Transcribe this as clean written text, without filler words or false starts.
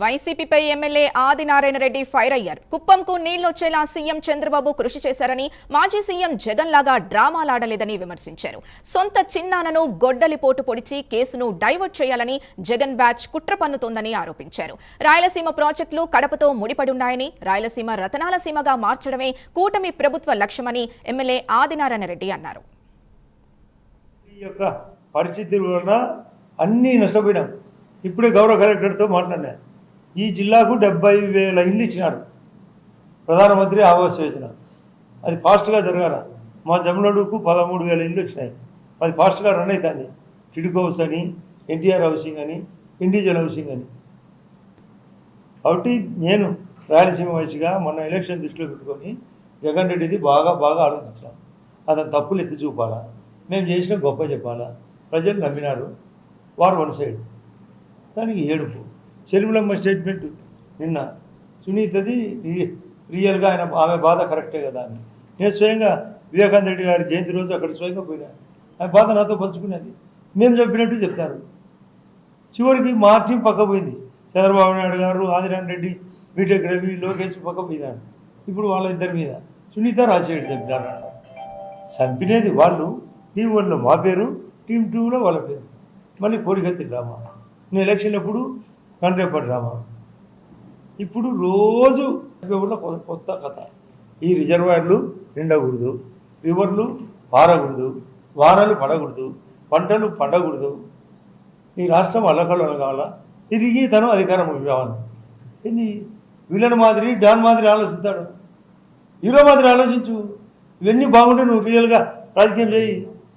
వైసీపీపై MLA Adinarayana Reddy fire అయ్యారు. కుప్పంకు నీళ్లొచ్చేలా CM Chandrababu కృషి చేశారని, మాజీ సీఎం జగన్ లాగా డ్రామాలాడలేదని విమర్శించారు. సొంత చిన్నానను గొడ్డలిపోటు పొడిచి కేసును డైవర్ట్ చేయాలని జగన్ బ్యాచ్ కుట్ర పన్నుతోందని ఆరోపించారు. రాయలసీమ ప్రాజెక్టులు కడపతో ముడిపడున్నాయని, రాయలసీమ రతనాల సీమగా మార్చడమే కూటమి ప్రభుత్వ లక్ష్యమని ఎమ్మెల్యే ఆదినారాయణ రెడ్డి అన్నారు. ఇప్పుడే గౌరవ కలెక్టర్తో మాట్లాడినా. ఈ జిల్లాకు 70,000 ఇళ్ళు ఇచ్చినారు ప్రధానమంత్రి ఆవాస్ యోజన. అది ఫాస్ట్గా జరగాల. మా జమలడుకు 13,000 ఇళ్ళు వచ్చినాయి. అది ఫాస్ట్గా రన్ అవుతుంది. టిడ్కో హౌస్ అని, ఎన్టీఆర్ హౌసింగ్ అని, ఇండివిజువల్ హౌసింగ్ అని. కాబట్టి నేను రాయలసీమ వయసుగా మొన్న ఎలక్షన్ దృష్టిలో పెట్టుకొని జగన్ రెడ్డిది బాగా ఆలోచించాం. అతను తప్పులు ఎత్తి చూపాలా, మేము చేసిన గొప్ప చెప్పాలా. ప్రజలు నమ్మినారు. వారు వన్ సైడ్. దానికి ఏడుపు. చెరువులమ్మ స్టేట్మెంట్ నిన్న సునీతది రియల్గా ఆమె బాధ కరెక్టే కదా అని నేను స్వయంగా వివేకానంద రెడ్డి గారి జయంతి రోజు అక్కడ స్వయంగా పోయినా. ఆమె బాధ నాతో పంచుకునేది. మేము చెప్పినట్టు చెప్తారు. చివరికి మా టీం పక్క పోయింది. చంద్రబాబు నాయుడు గారు, ఆదినారాయణ రెడ్డి, బీటెక్ రవి, లోకేష్ పక్క పోయినారు. ఇప్పుడు వాళ్ళ ఇద్దరి మీద సునీత రాజశేఖర్ చెప్తారు. చంపినది వాళ్ళు. టీం 1లో మా పేరు, టీం 2లో వాళ్ళ పేరు. మళ్ళీ కోడికత్తి డ్రామా. నేను ఎలక్షన్ అప్పుడు కండ్రేపడి డ్రామా. ఇప్పుడు రోజు కొత్త కథ. ఈ రిజర్వాయర్లు నిండకూడదు, రివర్లు పారకూడదు, వానలు పడకూడదు, పంటలు పండకూడదు. ఈ రాష్ట్రం అల్లకల్లో కావాలా. తిరిగి తను అధికారం కావాలి. ఇది విలన్ మాదిరి, డాన్ మాదిరి ఆలోచిస్తాడు. హీరో మాదిరి ఆలోచించు. ఇవన్నీ బాగుంటే నువ్వు రియల్గా రాజకీయం చేయి.